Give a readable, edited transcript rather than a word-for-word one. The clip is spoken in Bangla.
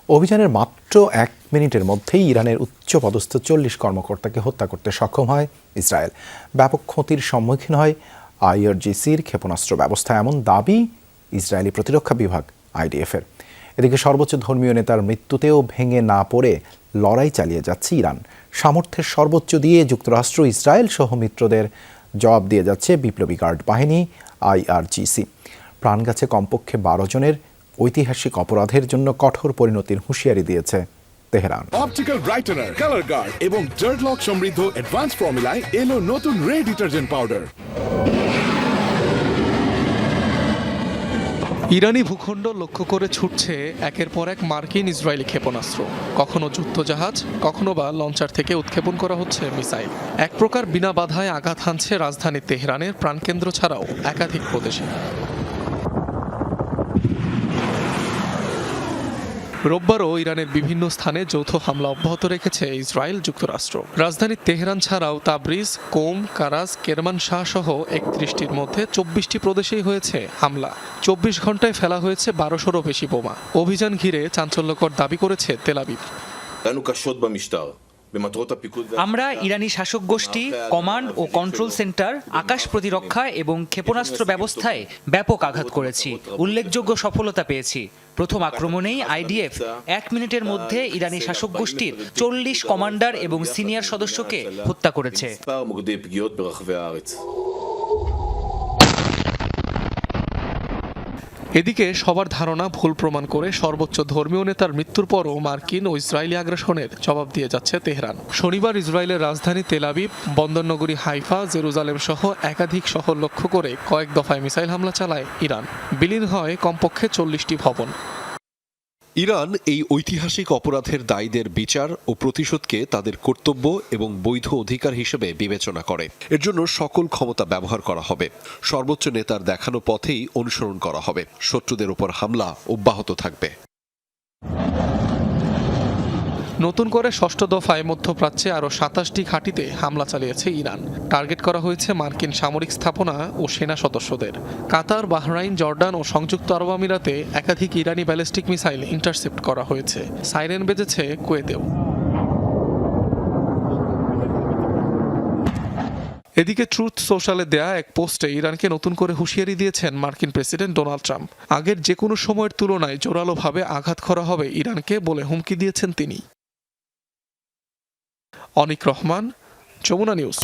অভিযানের মাত্র 1 মিনিটের মধ্যেই ইরানের উচ্চপদস্থ 40 কর্মকর্তাকে হত্যা করতে সক্ষম হয় ইসরায়েল। ব্যাপক ক্ষতির সম্মুখীন হয় আইআরজিসির ক্ষেপণাস্ত্র ব্যবস্থা, এমন দাবি ইসরায়েলি প্রতিরক্ষা বিভাগ আইডিএফের। এদিকে সর্বোচ্চ ধর্মীয় নেতার মৃত্যুতেও ভেঙে না পড়ে লড়াই চালিয়ে যাচ্ছে ইরান। সামর্থ্যের সর্বোচ্চ দিয়ে যুক্তরাষ্ট্র, ইসরায়েল সহ মিত্রদের জবাব দিয়ে যাচ্ছে বিপ্লবী গার্ড বাহিনী আইআরজিসি। প্রাণ গেছে কমপক্ষে 12 জনের। ঐতিহাসিক অপরাধের জন্য কঠোর পরিণতির হুঁশিয়ারি দিয়েছে তেহরান। অপটিক্যাল ব্রাইটেনার, কালার গার্ড এবং ডার্ট লক সমৃদ্ধ অ্যাডভান্স ফর্মুলায় এলো নতুন রে ডিটারজেন্ট পাউডার। ইরানি ভূখণ্ড লক্ষ্য করে ছুটছে একের পর এক মার্কিন ইসরায়েলি ক্ষেপণাস্ত্র। কখনো যুদ্ধজাহাজ, কখনো বা লঞ্চার থেকে উৎক্ষেপণ করা হচ্ছে মিসাইল। এক প্রকার বিনা বাধায় আঘাত হানছে রাজধানী তেহরানের প্রাণকেন্দ্র ছাড়াও একাধিক প্রদেশে। রোববারও ইরানের বিভিন্ন স্থানে যৌথ হামলা অব্যাহত রেখেছে ইসরায়েল যুক্তরাষ্ট্র। রাজধানী তেহরান ছাড়াও তাবরিজ, কোম, কারাজ, কেরমানশাহ সহ 31টির মধ্যে 24টি প্রদেশেই হয়েছে হামলা। 24 ঘন্টায় ফেলা হয়েছে 1200-রও বেশি বোমা। অভিযান ঘিরে চাঞ্চল্যকর দাবি করেছে তেল আবিব। আমরা ইরানি শাসক গোষ্ঠী, কমান্ড ও কন্ট্রোল সেন্টার, আকাশ প্রতিরক্ষা এবং ক্ষেপণাস্ত্র ব্যবস্থায় ব্যাপক আঘাত করেছি। উল্লেখযোগ্য সফলতা পেয়েছি। প্রথম আক্রমণেই আইডিএফ 1 মিনিটের মধ্যে ইরানি শাসক গোষ্ঠীর 40 কমান্ডার এবং সিনিয়র সদস্যকে হত্যা করেছে। এদিকে সবার ধারণা ভুল প্রমাণ করে সর্বোচ্চ ধর্মীয় নেতার মৃত্যুর পরও মার্কিন ও ইসরায়েলি আগ্রাসনের জবাব দিয়ে যাচ্ছে তেহরান। শনিবার ইসরায়েলের রাজধানী তেল আবিব, বন্দরনগরী হাইফা, জেরুজালেম সহ একাধিক শহর লক্ষ্য করে কয়েক দফায় মিসাইল হামলা চালায় ইরান। বিলীন হয় কমপক্ষে 40টি ভবন। ইরান এই ঐতিহাসিক অপরাধের দায়ীদের বিচার ও প্রতিশোধকে তাদের কর্তব্য এবং বৈধ অধিকার হিসেবে বিবেচনা করে। এর জন্য সকল ক্ষমতা ব্যবহার করা হবে। সর্বোচ্চ নেতার দেখানো পথেই অনুসরণ করা হবে। শত্রুদের উপর হামলা অব্যাহত থাকবে। নতুন করে 6ষ্ঠ দফায় মধ্যপ্রাচ্যে আরও 27টি ঘাঁটিতে হামলা চালিয়েছে ইরান। টার্গেট করা হয়েছে মার্কিন সামরিক স্থাপনা ও সেনা সদস্যদের। কাতার, বাহরাইন, জর্ডান ও সংযুক্ত আরব আমিরাতে একাধিক ইরানি ব্যালিস্টিক মিসাইল ইন্টারসেপ্ট করা হয়েছে। সাইরেন বেজেছে কুয়েতেও। এদিকে ট্রুথ সোশ্যালে দেয়া এক পোস্টে ইরানকে নতুন করে হুঁশিয়ারি দিয়েছেন মার্কিন প্রেসিডেন্ট ডোনাল্ড ট্রাম্প। আগের যে কোনো সময়ের তুলনায় জোরালোভাবে আঘাত করা হবে ইরানকে বলে হুমকি দিয়েছেন তিনি। অনিক রহমান, যমুনা নিউজ।